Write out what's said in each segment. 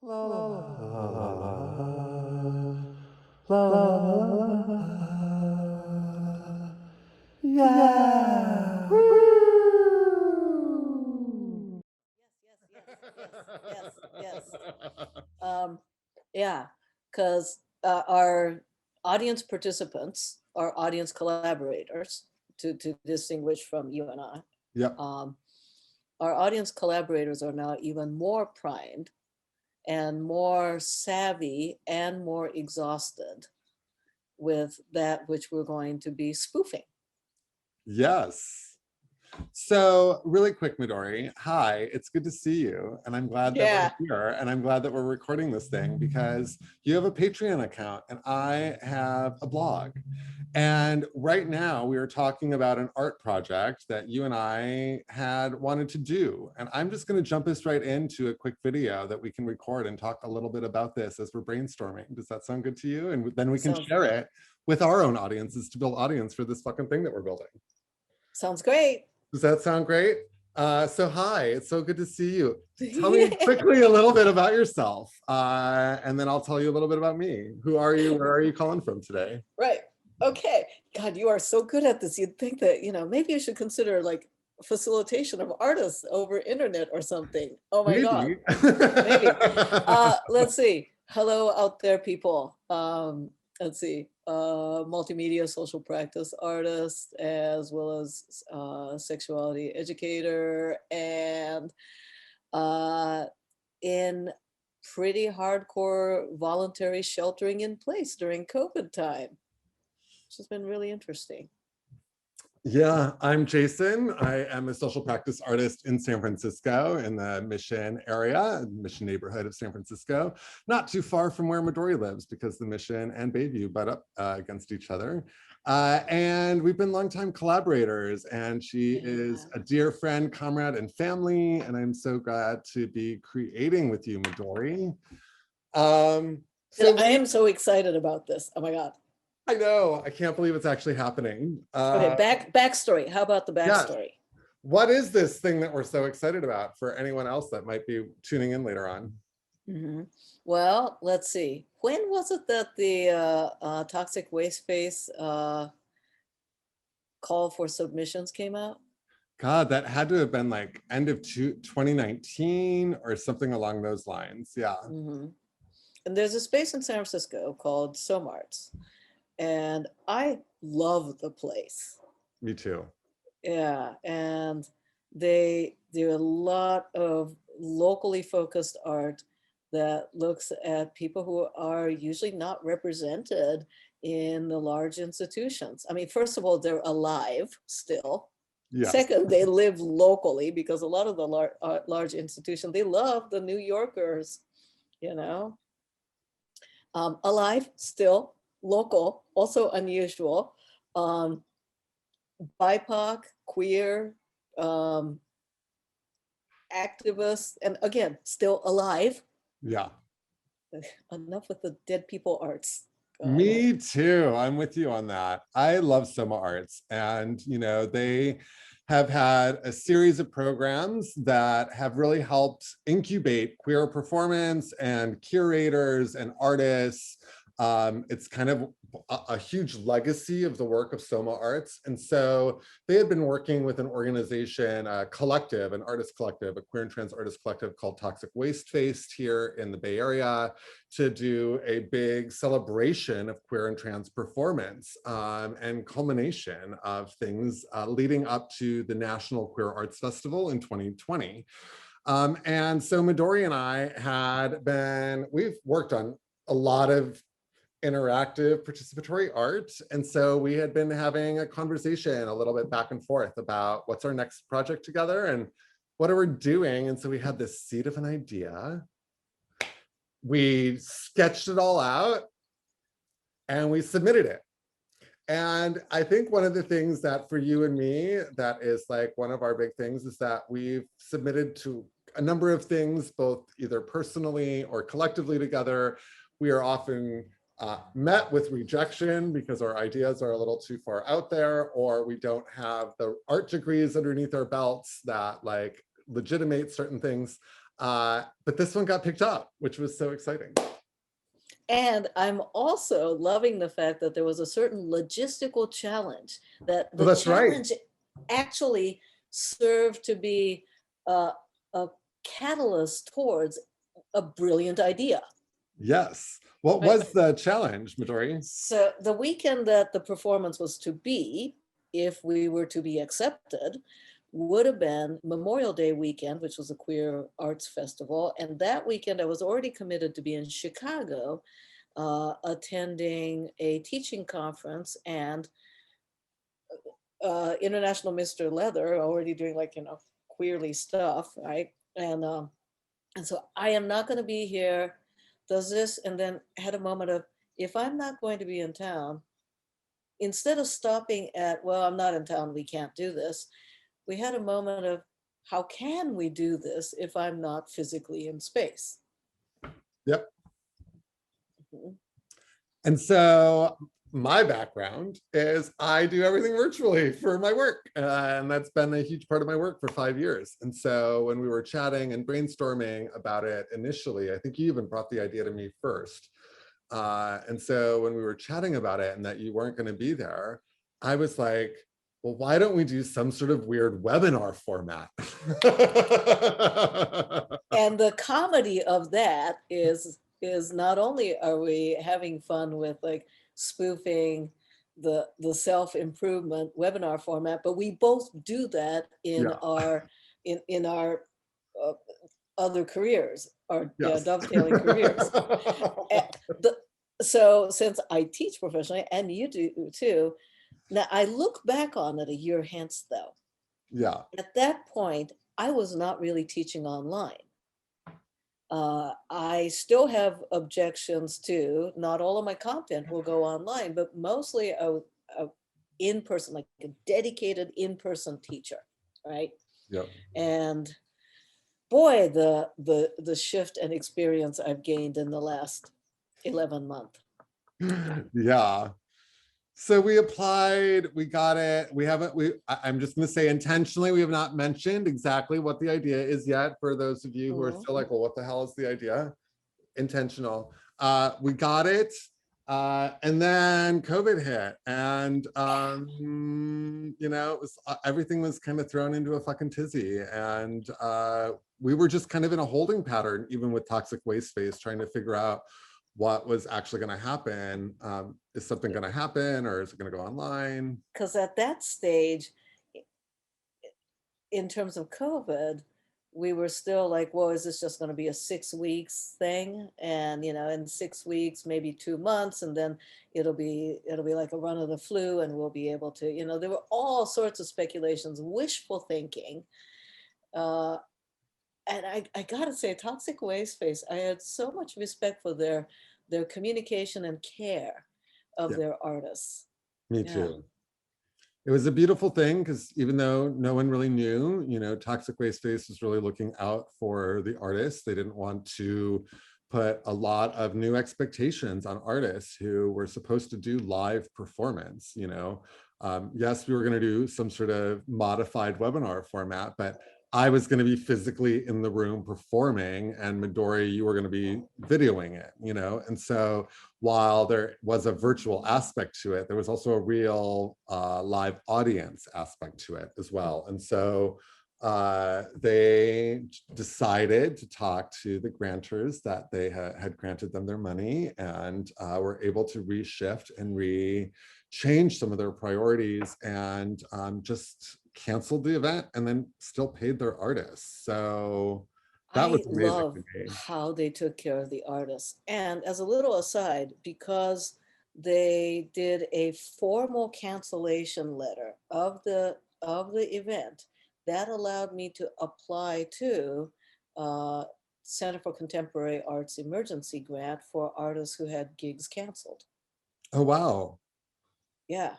La la la la la la la. Yeah. Woo! Yes. Um, yeah, because our audience participants are audience collaborators, to distinguish from you and I. Yep. Um, our audience collaborators are now even more primed and more savvy and more exhausted with that which we're going to be spoofing. Yes. So really quick, Midori, hi, it's good to see you. And I'm glad that we're Yeah. here and I'm glad that we're recording this thing because you have a Patreon account and I have a blog. And right now we are talking about an art project that you and I had wanted to do. And I'm just going to jump us right into a quick video that we can record and talk a little bit about this as we're brainstorming. Does that sound good to you? And then we can Sounds share it with our own audiences to build audience for this fucking thing that we're building. sounds great. Does that sound great? So hi, it's so good to see you. Tell me quickly a little bit about yourself, and then I'll tell you a little bit about me. Who are you? Where are you calling from today? Right. Okay. God, you are so good at this. You'd think that, maybe you should consider like facilitation of artists over internet or something. Oh my God. Maybe. Maybe. Let's see. Hello out there, people. Let's see. Multimedia social practice artist, as well as sexuality educator, and in pretty hardcore voluntary sheltering in place during COVID time, which has been really interesting. Yeah, I'm Jason. I am a social practice artist in San Francisco in the Mission area, Mission neighborhood of San Francisco, not too far from where Midori lives because the Mission and Bayview butt up against each other. And we've been longtime collaborators and she is a dear friend, comrade, and family. And I'm so glad to be creating with you, Midori. I am so excited about this. Oh my God. I know, I can't believe it's actually happening. Okay, backstory. How about the Yeah. backstory? What is this thing that we're so excited about for anyone else that might be tuning in later on? Mm-hmm. Well, let's see. When was it that the toxic waste space call for submissions came out? God, that had to have been like end of 2019 or something along those lines. Yeah. Mm-hmm. And there's a space in San Francisco called SOMARTS, and I love the place. Me too. Yeah, and they do a lot of locally focused art that looks at people who are usually not represented in the large institutions. I mean, first of all, they're alive still. Yes. Second, they live locally because a lot of the large institutions, they love the New Yorkers, you know. Alive still, local, also unusual. BIPOC, queer, um, activists, and again, still alive. Yeah. Enough with the dead people arts. God. Me too. I'm with you on that. I love Soma Arts, and they have had a series of programs that have really helped incubate queer performance and curators and artists. It's kind of a huge legacy of the work of Soma Arts. And so they had been working with an organization, a collective, an artist collective, a queer and trans artist collective called Toxic Waste Faced here in the Bay Area, to do a big celebration of queer and trans performance and culmination of things leading up to the National Queer Arts Festival in 2020. And so Midori and I we've worked on a lot of interactive participatory art. And so we had been having a conversation a little bit back and forth about what's our next project together and what are we doing. And so we had this seed of an idea. We sketched it all out and we submitted it. And I think one of the things that for you and me, that is like one of our big things is that we've submitted to a number of things, both either personally or collectively together. We are often met with rejection because our ideas are a little too far out there, or we don't have the art degrees underneath our belts that like legitimate certain things. But this one got picked up, which was so exciting. And I'm also loving the fact that there was a certain logistical challenge, that Well, the that's right. challenge actually served to be a catalyst towards a brilliant idea. Yes. What Right? was the challenge, Midori? So the weekend that the performance was to be, if we were to be accepted, would have been Memorial Day weekend, which was a queer arts festival. And that weekend, I was already committed to be in Chicago, attending a teaching conference, and International Mr. Leather, already doing like, queerly stuff, right? And so I am not going to be here, does this, and then had a moment of, if I'm not going to be in town, instead of stopping at, well, I'm not in town, we can't do this, we had a moment of, how can we do this if I'm not physically in space? Yep. Mhm. And so my background is I do everything virtually for my work. And that's been a huge part of my work for 5 years. And so when we were chatting and brainstorming about it initially, I think you even brought the idea to me first. And so when we were chatting about it and that you weren't going to be there, I was like, well, why don't we do some sort of weird webinar format? And the comedy of that is not only are we having fun with like spoofing the self-improvement webinar format, but we both do that in Yeah. our uh, other careers, our, yeah, Yes. dovetailing careers. Eh, the, so since I teach professionally and you do too, now I look back on it a year hence though. Yeah. At that point, I was not really teaching online. I still have objections to, not all of my content will go online, but mostly a in-person, like a dedicated in-person teacher, right? Yep. And boy, the shift and experience I've gained in the last 11 months. Yeah. So we applied, we got it. We haven't, I'm just going to say intentionally, we have not mentioned exactly what the idea is yet for those of you who are still Mhm. like, well, what the hell is the idea? Intentional. We got it. And then COVID hit and, it was, everything was kind of thrown into a fucking tizzy. And we were just kind of in a holding pattern, even with toxic waste space, trying to figure out what was actually going to happen. Is something going to happen or is it going to go online? Because at that stage, in terms of COVID, we were still like, well, is this just going to be a 6 weeks thing? And, in 6 weeks, maybe 2 months, and then it'll be like a run of the flu and we'll be able to, there were all sorts of speculations, wishful thinking. Uh, and I gotta say, Toxic Waste Space, I had so much respect for their communication and care of Yeah, their artists. me Yeah. too. It was a beautiful thing because even though no one really knew, Toxic Waste Space was really looking out for the artists. They didn't want to put a lot of new expectations on artists who were supposed to do live performance. Yes, we were going to do some sort of modified webinar format, but I was going to be physically in the room performing, and Midori, you were going to be videoing it, and so while there was a virtual aspect to it, there was also a real live audience aspect to it as well. And so they decided to talk to the grantors that they had granted them their money, and were able to reshift and change some of their priorities, and just canceled the event and then still paid their artists. So that was I amazing love to me. how they took care of the artists. And as a little aside, because they did a formal cancellation letter of the event, that allowed me to apply to uh, Center for Contemporary Arts emergency grant for artists who had gigs canceled. Oh, wow. Yeah,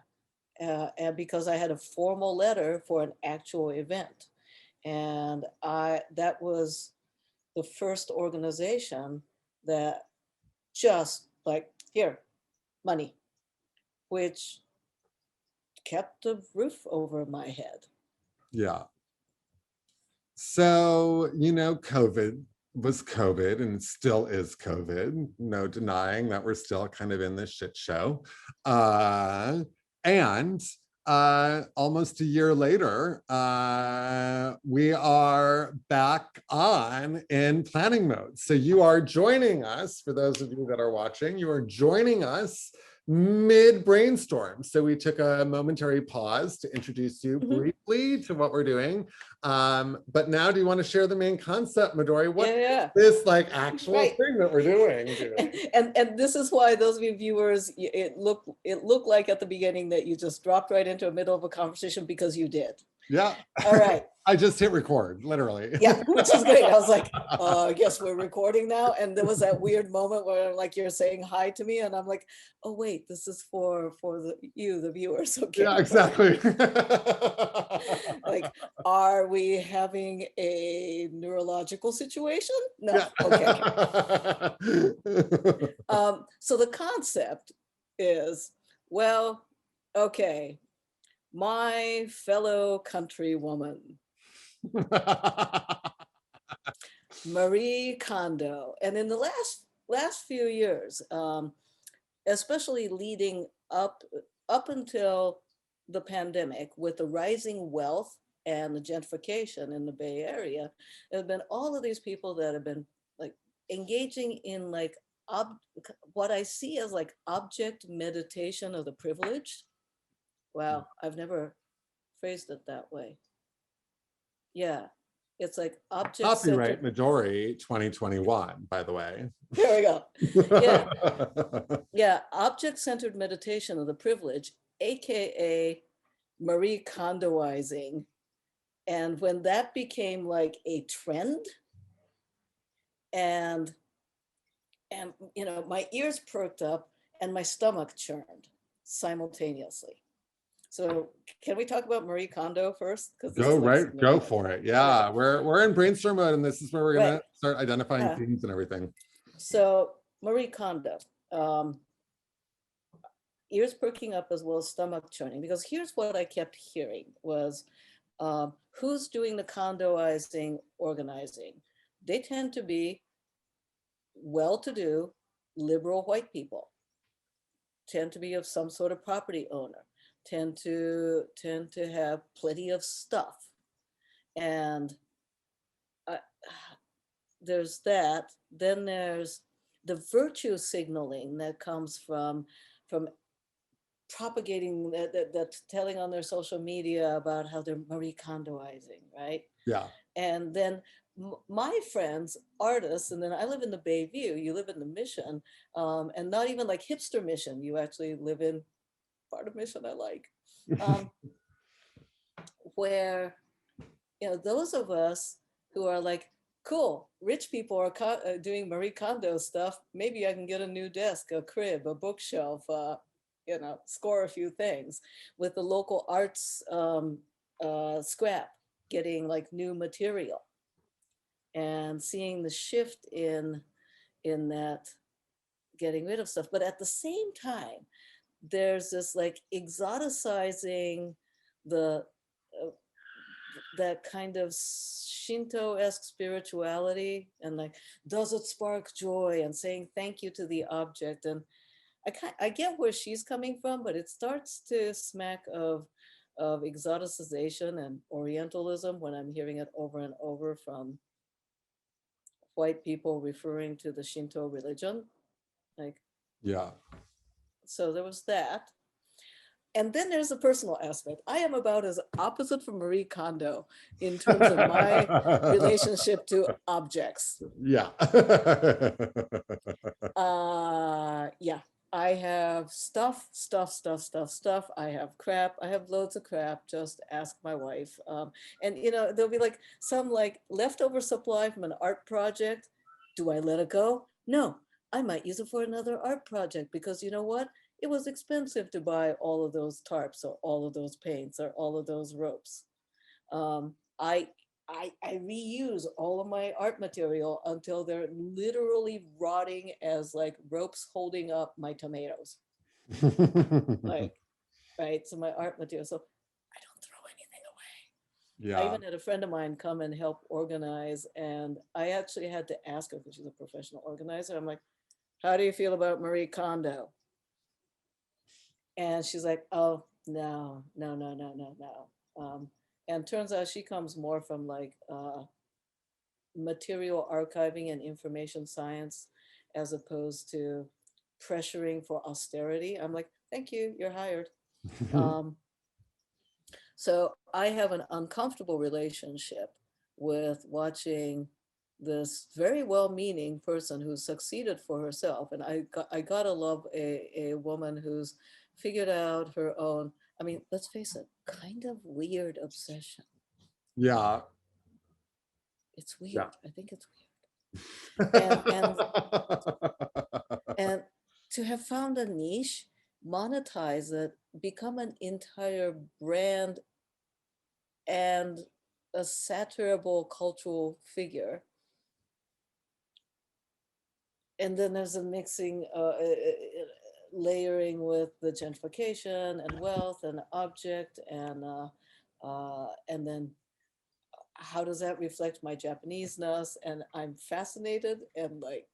and because I had a formal letter for an actual event, and that was the first organization that just like, here, money, which kept the roof over my head. Yeah. So, COVID was COVID, and it still is COVID. No denying that we're still kind of in this shit show. And almost a year later, we are back on in planning mode. So you are joining us, for those of you that are watching, you are joining us mid brainstorm. So we took a momentary pause to introduce you briefly to what we're doing. But now, do you want to share the main concept, Midori? What is this like actual thing that we're doing? And this is why those of you viewers, it looked like at the beginning that you just dropped right into the middle of a conversation, because you did. Yeah. All right. I just hit record, literally. Yeah, which is great. I was like, I guess we're recording now. And there was that weird moment where like you're saying hi to me, and I'm like, oh wait, this is for the viewers. Okay. Yeah, exactly. Like, are we having a neurological situation? No. Yeah. Okay. So the concept is, well, okay, my fellow countrywoman, Marie Kondo, and in the last few years, especially leading up until the pandemic, with the rising wealth and the gentrification in the Bay Area, there have been all of these people that have been like engaging in like what I see as like object meditation of the privileged. Wow, I've never phrased it that way. Yeah, it's like object Copyright centered. Midori 2021, by the way. There we go. Yeah, yeah, object centered meditation of the privilege, aka Marie Kondoizing. And when that became like a trend, and you know, my ears perked up and my stomach churned simultaneously. So can we talk about Marie Kondo first? Go for it. Yeah, we're in brainstorm mode, and this is where we're gonna start identifying themes and everything. So Marie Kondo, ears perking up as well as stomach churning, because here's what I kept hearing was, who's doing the Kondoizing organizing? They tend to be well-to-do liberal white people, tend to be of some sort of property owner, tend to have plenty of stuff. And there's that. Then there's the virtue signaling that comes from propagating that telling on their social media about how they're Marie Kondoizing, right? Yeah. And then my friends, artists, and then I live in the Bay View, you live in the Mission, and not even like hipster Mission, you actually live in part of Mission I like, where, you know, those of us who are like, cool, rich people are doing Marie Kondo stuff, maybe I can get a new desk, a crib, a bookshelf, you know, score a few things with the local arts scrap, getting like new material and seeing the shift in that getting rid of stuff. But at the same time, there's this like exoticizing the that kind of Shinto-esque spirituality, and like, does it spark joy, and saying thank you to the object. And I get where she's coming from, but it starts to smack of exoticization and Orientalism when I'm hearing it over and over from white people referring to the Shinto religion. Like, yeah. So there was that. And then there's the personal aspect. I am about as opposite from Marie Kondo in terms of my relationship to objects. Yeah. Yeah. I have stuff. I have crap. I have loads of crap. Just ask my wife. And you know, there'll be like some like leftover supply from an art project. Do I let it go? No, I might use it for another art project, because you know what? It was expensive to buy all of those tarps or all of those paints or all of those ropes. I reuse all of my art material until they're literally rotting as like ropes holding up my tomatoes. Like, right? So my art material. So I don't throw anything away. I Yeah. even had a friend of mine come and help organize, and I actually had to ask her because she's a professional organizer. I'm like, how do you feel about Marie Kondo? And she's like, oh, no, no, no, no, no, no. And turns out she comes more from like material archiving and information science as opposed to pressuring for austerity. I'm like, thank you, you're hired. Um, so I have an uncomfortable relationship with watching this very well-meaning person who succeeded for herself. And I gotta love a woman who's figured out her own, I mean, let's face it, kind of weird obsession. Yeah. It's Yeah. weird. I think it's weird. And to have found a niche, monetize it, become an entire brand and a satirable cultural figure. And then there's a mixing, layering with the gentrification and wealth and object, and then how does that reflect my Japanese-ness? And I'm fascinated and like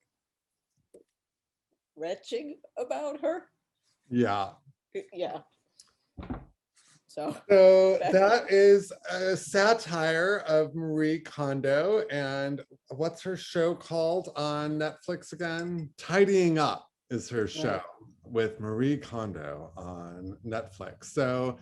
retching about her. Yeah. Yeah. So So back. that is a satire of Marie Kondo. And what's her show called on Netflix again? Tidying Up is her show Right. with Marie Kondo on Netflix. So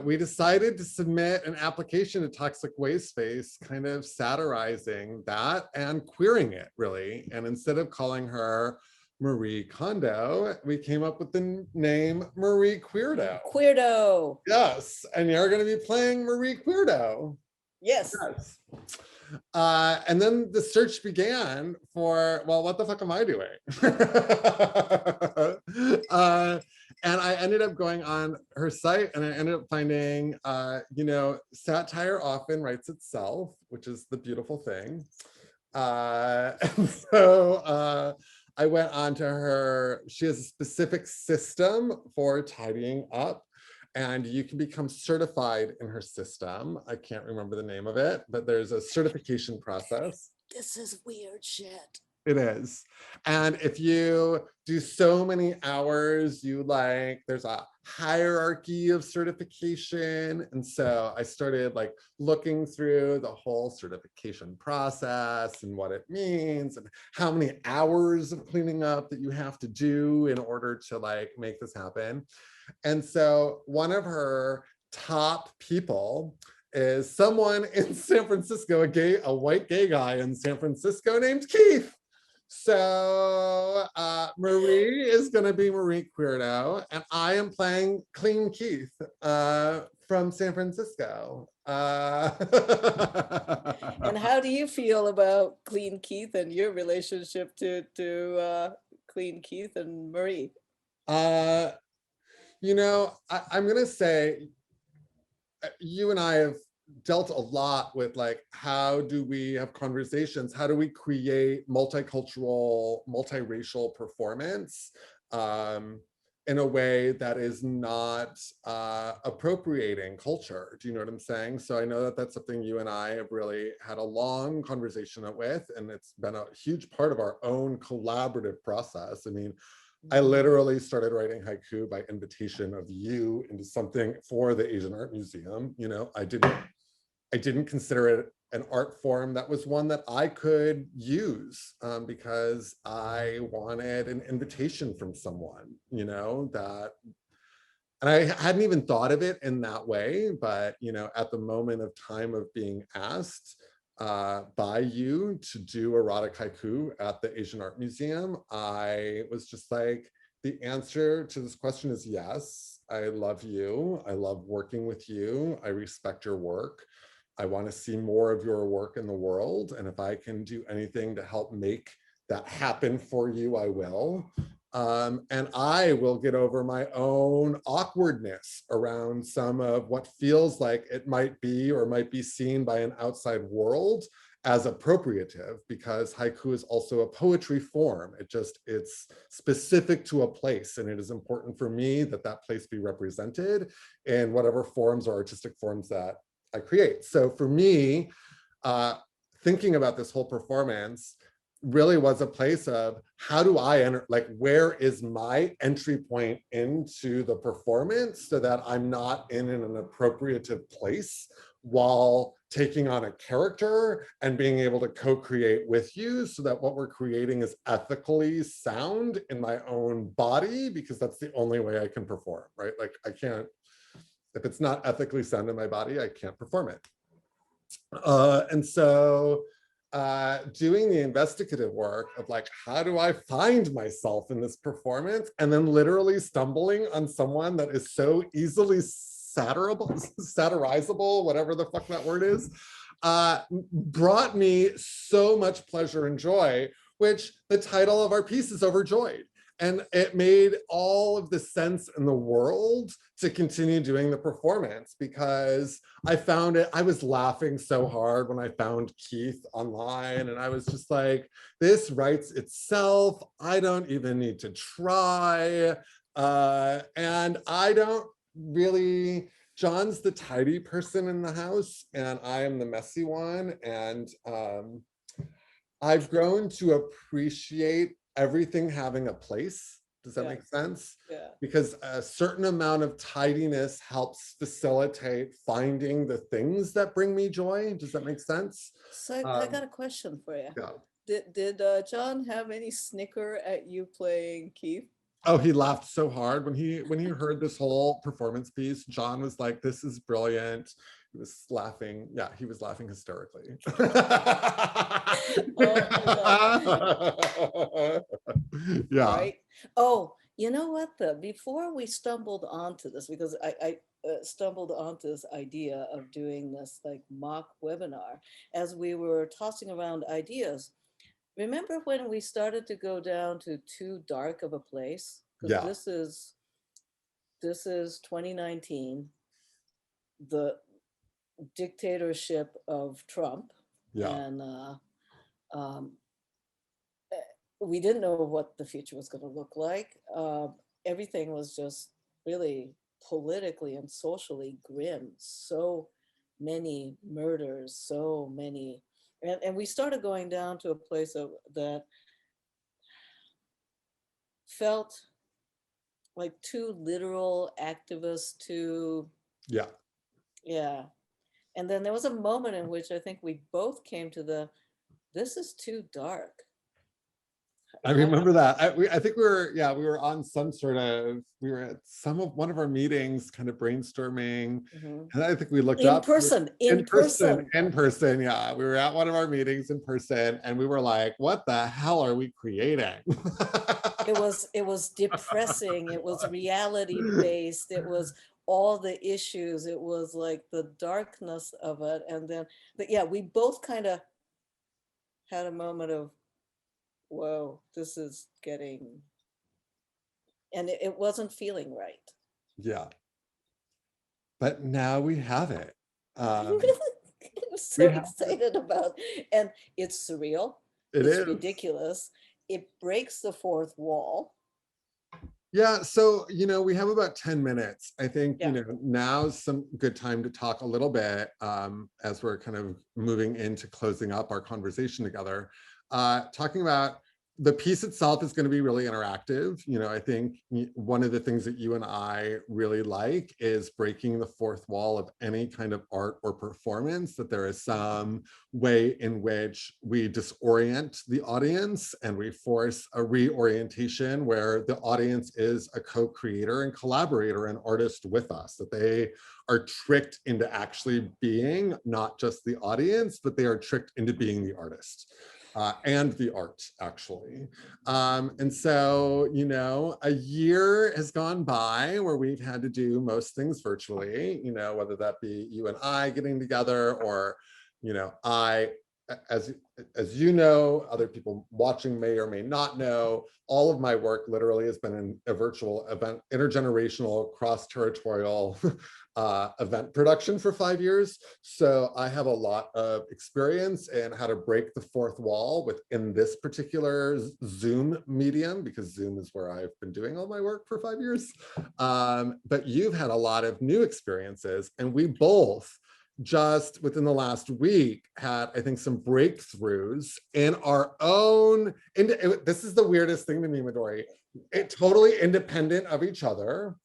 we decided to submit an application to Toxic Waste Space, kind of satirizing that and queering it, really. And instead of calling her Marie Kondo, we came up with the name Marie Queerdo. Queerdo. Yes, and you're going to be playing Marie Queerdo. Yes. Yes. And then the search began for, well, what the fuck am I doing? And I ended up going on her site and I ended up finding, satire often writes itself, which is the beautiful thing. And so I went on to her, she has a specific system for tidying up and you can become certified in her system. I can't remember the name of it, but there's a certification process. This is weird shit. It is. And if you do so many hours, there's a hierarchy of certification. And so I started like looking through the whole certification process and what it means and how many hours of cleaning up that you have to do in order to like make this happen. And so one of her top people is someone in San Francisco, a white gay guy in San Francisco named Keith. So Marie is going to be Marie Queerdo, and I am playing Clean Keith from San Francisco. And how do you feel about Clean Keith and your relationship to Clean Keith and Marie? I'm going to say you and I have dealt a lot with like, how do we have conversations? How do we create multicultural, multiracial performance in a way that is not appropriating culture? Do you know what I'm saying? So I know that that's something you and I have really had a long conversation with, and it's been a huge part of our own collaborative process. I mean, I literally started writing haiku by invitation of you into something for the Asian Art Museum. I didn't consider it an art form that was one that I could use because I wanted an invitation from someone, and I hadn't even thought of it in that way, but, at the moment of time of being asked by you to do erotic haiku at the Asian Art Museum, I was just like, the answer to this question is yes. I love you. I love working with you. I respect your work. I want to see more of your work in the world. And if I can do anything to help make that happen for you, I will. And I will get over my own awkwardness around some of what feels like it might be or might be seen by an outside world as appropriative, because haiku is also a poetry form. It's specific to a place, and it is important for me that that place be represented in whatever forms or artistic forms that I create. So for me, thinking about this whole performance really was a place of how do I enter, like where is my entry point into the performance so that I'm not in an appropriative place while taking on a character and being able to co-create with you so that what we're creating is ethically sound in my own body, because that's the only way I can perform, right? Like I can't, if it's not ethically sound in my body, I can't perform it. And so doing the investigative work of like, how do I find myself in this performance? And then literally stumbling on someone that is so easily satirizable, whatever the fuck that word is, brought me so much pleasure and joy, which the title of our piece is Overjoyed. And it made all of the sense in the world to continue doing the performance, because I found it, I was laughing so hard when I found Keith online, and I was just like, this writes itself. I don't even need to try. And I don't really, John's the tidy person in the house and I am the messy one. And I've grown to appreciate everything having a place. Does that make sense? Yeah. Because a certain amount of tidiness helps facilitate finding the things that bring me joy. Does that make sense? So I got a question for you. Yeah. Did John have any snicker at you playing Keith? Oh, he laughed so hard when he heard this whole performance piece. John was like, "This is brilliant." He was laughing. Yeah, he was laughing hysterically. Yeah. Right. Oh, you know what? Before we stumbled onto this, because I stumbled onto this idea of doing this like mock webinar, as we were tossing around ideas. Remember when we started to go down to too dark of a place? Because Yeah. this is 2019, the dictatorship of Trump, Yeah. and um, we didn't know what the future was going to look like. Everything was just really politically and socially grim. So many murders, so many, and we started going down to a place of that felt like too literal, activist, too, Yeah. yeah. And then there was a moment in which I think we both came to this is too dark. I remember that. I think we were on some sort of, we were at one of our meetings kind of brainstorming. Mhm. And I think we looked In up person, in in person, person. in person. Yeah. We were at one of our meetings in person and we were like, what the hell are we creating? It was depressing. It was reality based. It was all the issues. It was like the darkness of it. And then, but yeah, we both kind of had a moment of, whoa, this is getting, and it wasn't feeling right. Yeah. But now we have it. I'm We so have it. excited about, and it's surreal. It It's is. ridiculous. It breaks the fourth wall. Yeah, so we have about 10 minutes. I think Yeah. now's some good time to talk a little bit as we're kind of moving into closing up our conversation together. Talking about the piece itself is going to be really interactive. I think one of the things that you and I really like is breaking the fourth wall of any kind of art or performance, that there is some way in which we disorient the audience and we force a reorientation where the audience is a co-creator and collaborator and artist with us, that they are tricked into actually being not just the audience, but they are tricked into being the artist. And the art, actually. And so, a year has gone by where we've had to do most things virtually, whether that be you and I getting together, or, I, as you know, other people watching may or may not know, all of my work literally has been in a virtual event, intergenerational, cross-territorial event production for 5 years. So I have a lot of experience in how to break the fourth wall within this particular Zoom medium, because Zoom is where I've been doing all my work for 5 years. But you've had a lot of new experiences, and we both just within the last week had, I think, some breakthroughs in our own, and this is the weirdest thing to me, Midori, it totally independent of each other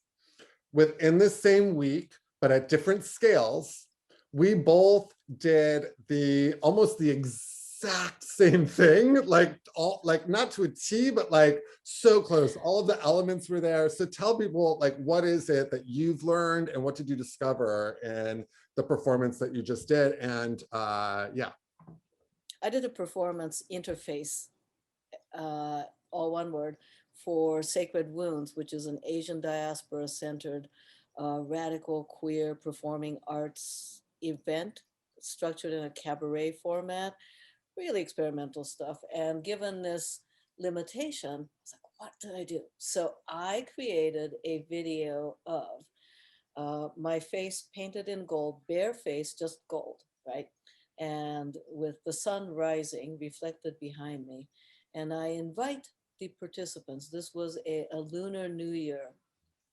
within the same week, but at different scales. We both did the almost the exact same thing, like all, like not to a T, but like so close. All of the elements were there. So tell people, like, what is it that you've learned and what did you discover in the performance that you just did? And yeah. I did a performance interface, all one word, for Sacred Wounds, which is an Asian diaspora centered radical queer performing arts event structured in a cabaret format, really experimental stuff. And given this limitation, I was like, what did I do? So I created a video of my face painted in gold, bare face, just gold, right? And with the sun rising reflected behind me. And I invite the participants, this was a Lunar New Year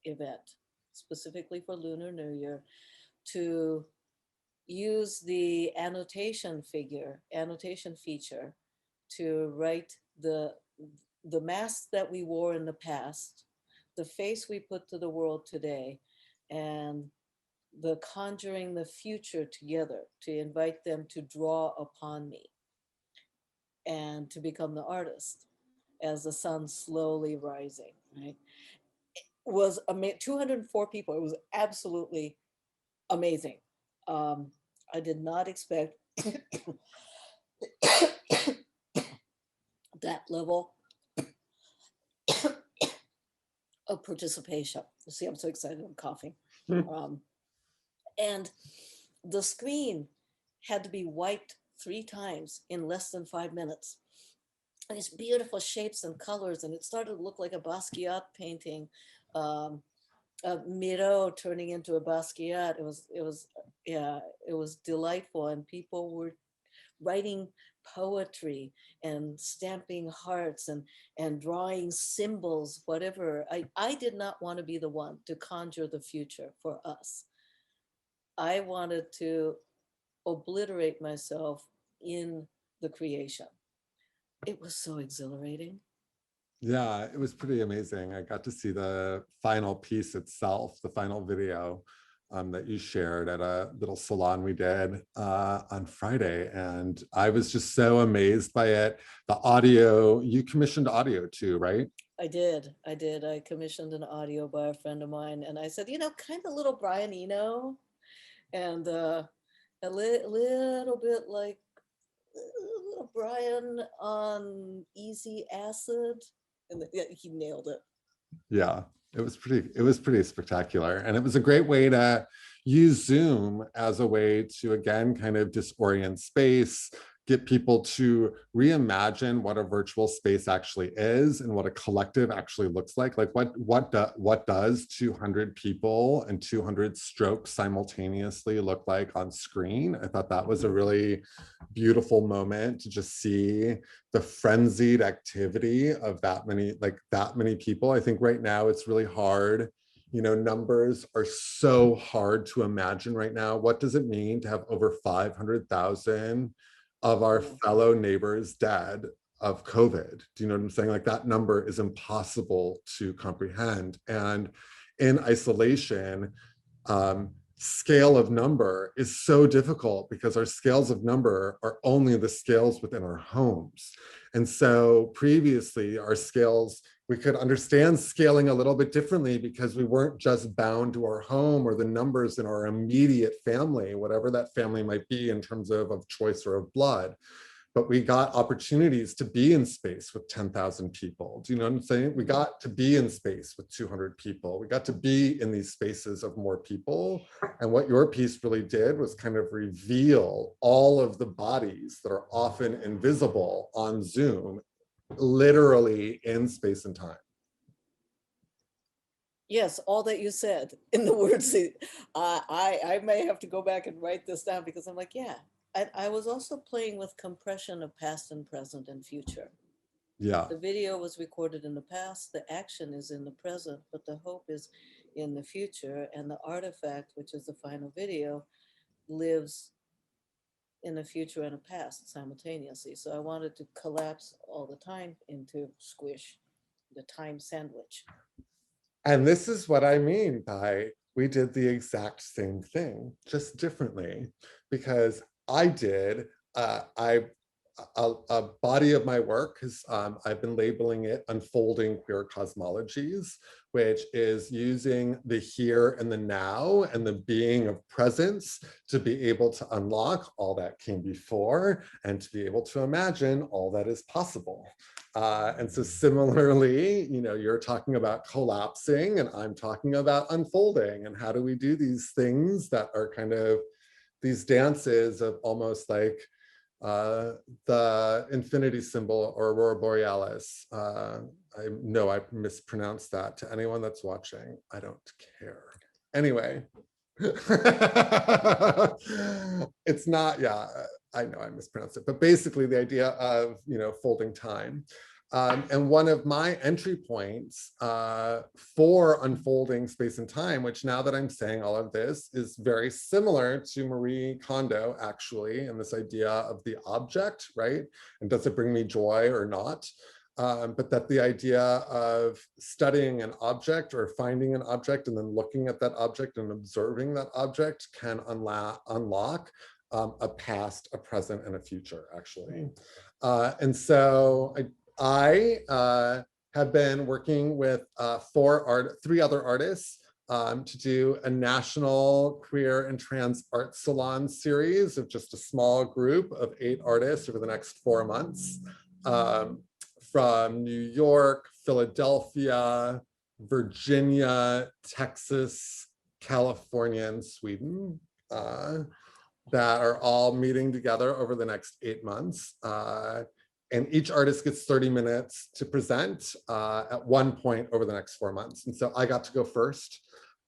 event, specifically for Lunar New Year, to use the annotation feature to write the mask that we wore in the past, the face we put to the world today, and the conjuring the future together to invite them to draw upon me and to become the artist as the sun slowly rising, right? Was 204 people. It was absolutely amazing. Um, I did not expect that level of participation. You see, I'm so excited, I'm coughing. Um, and the screen had to be wiped 3 times in less than 5 minutes. And these beautiful shapes and colors, and it started to look like a Basquiat painting, um, a Miro turning into a Basquiat. Yeah, it was delightful, and people were writing poetry and stamping hearts and drawing symbols, whatever. I did not want to be the one to conjure the future for us. I wanted to obliterate myself in the creation. It was so exhilarating. Yeah, it was pretty amazing. I got to see the final piece itself, the final video that you shared at a little salon we did on Friday. And I was just so amazed by it. The audio, you commissioned audio too, right? I did. I did. I commissioned an audio by a friend of mine, and I said, kind of little Brian Eno, and little bit like little Brian on easy acid, and yeah, he nailed it. Yeah, it was pretty spectacular. And it was a great way to use Zoom as a way to, again, kind of disorient space, get people to reimagine what a virtual space actually is and what a collective actually looks like. Like what does 200 people and 200 strokes simultaneously look like on screen? I thought that was a really beautiful moment to just see the frenzied activity of that many people. I think right now it's really hard. Numbers are so hard to imagine right now. What does it mean to have over 500,000 of our Yeah. fellow neighbors dead of COVID? Do you know what I'm saying? Like, that number is impossible to comprehend. And in isolation, scale of number is so difficult because our scales of number are only the scales within our homes. And so previously, our scales, we could understand scaling a little bit differently because we weren't just bound to our home or the numbers in our immediate family, whatever that family might be in terms of choice or of blood. But we got opportunities to be in space with 10,000 people. Do you know what I'm saying? We got to be in space with 200 people. We got to be in these spaces of more people. And what your piece really did was kind of reveal all of the bodies that are often invisible on Zoom, literally in space and time. Yes, all that you said in the words. I may have to go back and write this down because I'm like, yeah. I was also playing with compression of past and present and future. Yeah. The video was recorded in the past, the action is in the present, but the hope is in the future. And the artifact, which is the final video, lives in a future and a past simultaneously. So I wanted to collapse all the time into squish, the time sandwich. And this is what I mean by we did the exact same thing, just differently, because I did, a body of my work is, I've been labeling it Unfolding Queer Cosmologies, which is using the here and the now and the being of presence to be able to unlock all that came before and to be able to imagine all that is possible. And so similarly, you know, you're talking about collapsing and I'm talking about unfolding, and how do we do these things that are kind of these dances of almost like the infinity symbol or aurora borealis. I know I mispronounced that. To anyone that's watching, I don't care. Anyway, it's not, yeah, I know I mispronounced it, but basically the idea of, you know, folding time. And one of my entry points for unfolding space and time, which now that I'm saying all of this, is very similar to Marie Kondo, actually, and this idea of the object, right? And does it bring me joy or not? But that the idea of studying an object or finding an object and then looking at that object and observing that object can unlock a past, a present, and a future, actually. And so I have been working with three other artists to do a national queer and trans art salon series of just a small group of 8 artists over the next 4 months. From New York, Philadelphia, Virginia, Texas, California, and Sweden, that are all meeting together over the next 8 months. And each artist gets 30 minutes to present at one point over the next 4 months. And so I got to go first.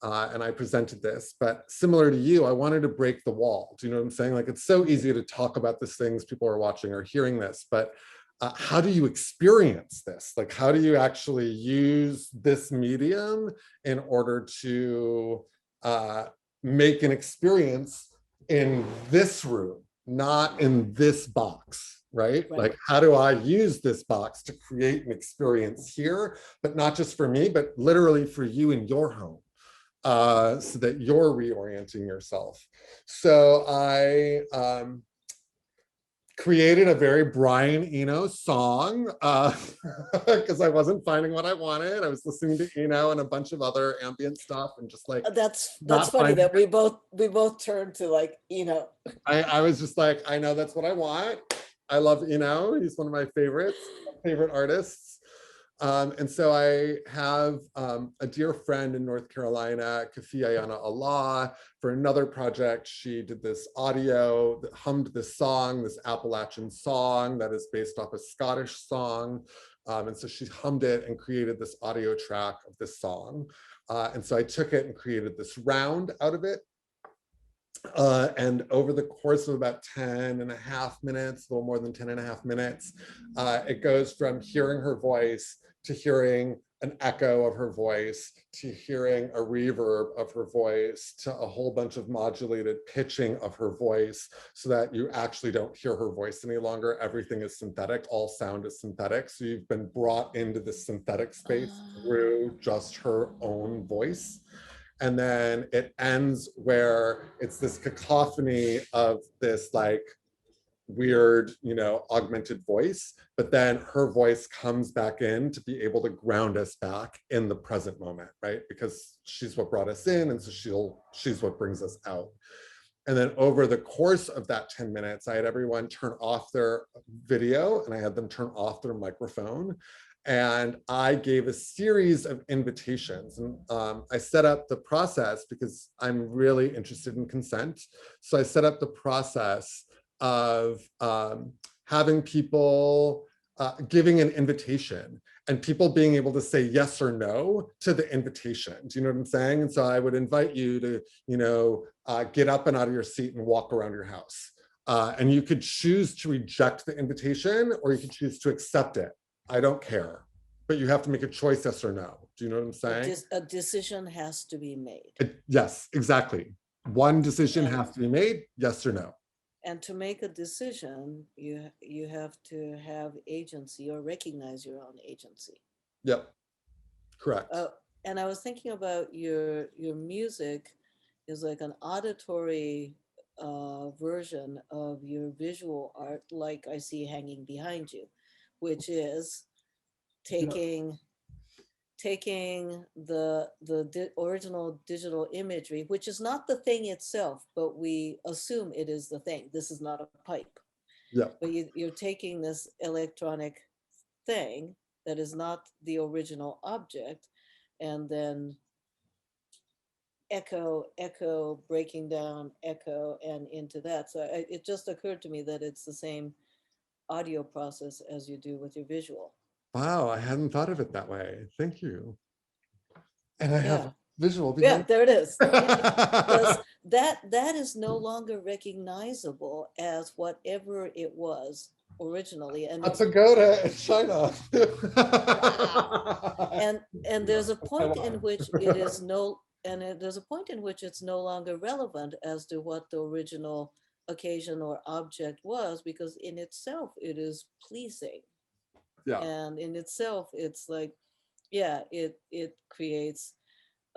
And I presented this, but similar to you, I wanted to break the wall. Do you know what I'm saying? Like, it's so easy to talk about these things, people are watching or hearing this, but how do you experience this? Like, how do you actually use this medium in order to make an experience in this room, not in this box, right? Like, how do I use this box to create an experience here, but not just for me, but literally for you in your home, so that you're reorienting yourself. So I created a very Brian Eno song because I wasn't finding what I wanted. I was listening to Eno and a bunch of other ambient stuff and just like That's funny that we both turned to like Eno. I was just like, I know that's what I want. I love Eno. He's one of my favorite artists. And so I have a dear friend in North Carolina, Kafi Ayana Allah, for another project. She did this audio that hummed this song, this Appalachian song that is based off a Scottish song. And so she hummed it and created this audio track of this song. And so I took it and created this round out of it. And over the course of about 10 and a half minutes, a little more than 10 and a half minutes, it goes from hearing her voice to hearing an echo of her voice, to hearing a reverb of her voice, to a whole bunch of modulated pitching of her voice, so that you actually don't hear her voice any longer. Everything is synthetic, all sound is synthetic. So you've been brought into this synthetic space through just her own voice. And then it ends where it's this cacophony of this like weird, you know, augmented voice, but then her voice comes back in to be able to ground us back in the present moment, right? Because she's what brought us in, and so she's what brings us out. And then over the course of that 10 minutes, I had everyone turn off their video and I had them turn off their microphone. And I gave a series of invitations. And I set up the process because I'm really interested in consent. So I set up the process of having people giving an invitation and people being able to say yes or no to the invitation. Do you know what I'm saying? And so I would invite you to, you know, get up and out of your seat and walk around your house. And you could choose to reject the invitation or you could choose to accept it. I don't care, but you have to make a choice, yes or no. Do you know what I'm saying? A decision has to be made. Yes, exactly. One decision And, has to be made, yes or no. and to make a decision, you have to have agency or recognize your own agency. Yep, correct. And I was thinking about your music is like an auditory version of your visual art, like I see hanging behind you, which is Yep. taking the original digital imagery, which is not the thing itself, but we assume it is the thing. This is not a pipe, Yep. but you're taking this electronic thing that is not the original object, and then echo, breaking down echo and into that. So it just occurred to me that it's the same audio process as you do with your visual. Wow, I hadn't thought of it that way. Thank you. And I have Yeah, visual yeah, behind. there it is. Because that is no longer recognizable as whatever it was originally. And A pagoda in China. wow. And there's a point in Taiwan. which it is no there's a point in which it's no longer relevant as to what the original occasion or object was, because in itself it is pleasing, Yeah. and in itself it's like, yeah, it creates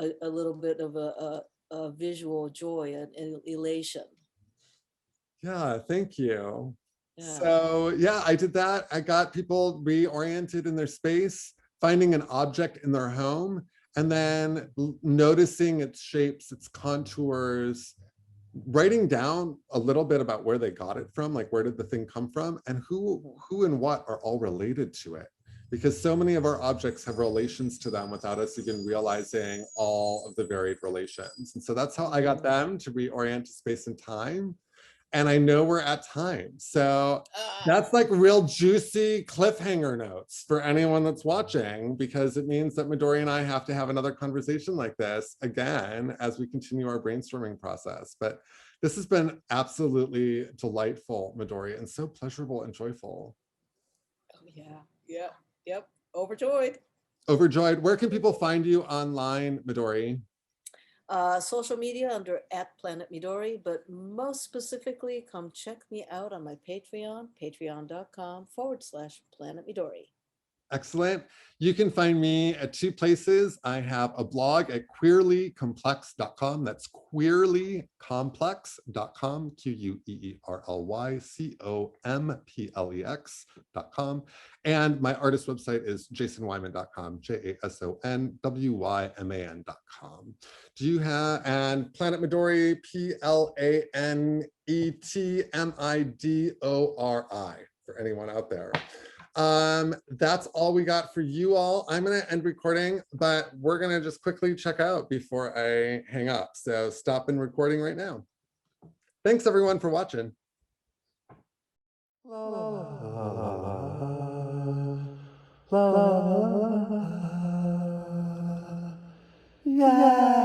a little bit of a visual joy and elation. Yeah, thank you. Yeah. So yeah, I did that. I got people reoriented in their space, finding an object in their home, and then noticing its shapes, its contours, writing down a little bit about where they got it from, like where did the thing come from, and Mhm. who and what are all related to it. Because so many of our objects have relations to them without us even realizing all of the varied relations. And so that's how I got Mhm. them to reorient to space and time. And I know we're at time. So Ah, that's like real juicy cliffhanger notes for anyone that's watching, because it means that Midori and I have to have another conversation like this again as we continue our brainstorming process. But this has been absolutely delightful, Midori, and so pleasurable and joyful. oh yeah, yeah, yep. Overjoyed. Overjoyed. Where can people find you online, Midori? Social media under @Planet Midori, but most specifically, come check me out on my Patreon, patreon.com/Planet Midori. Excellent. You can find me at two places. I have a blog at queerlycomplex.com. That's queerlycomplex.com, QUEERLYCOMPLEX.com. And my artist website is jasonwyman.com, JASONWYMAN.com. Do you have, and Planet Midori, PLANETMIDORI, for anyone out there. That's all we got for you all. I'm going to end recording, but we're going to just quickly check out before I hang up. So stop in recording right now. Thanks everyone for watching. La la la la la la la la la. Yeah.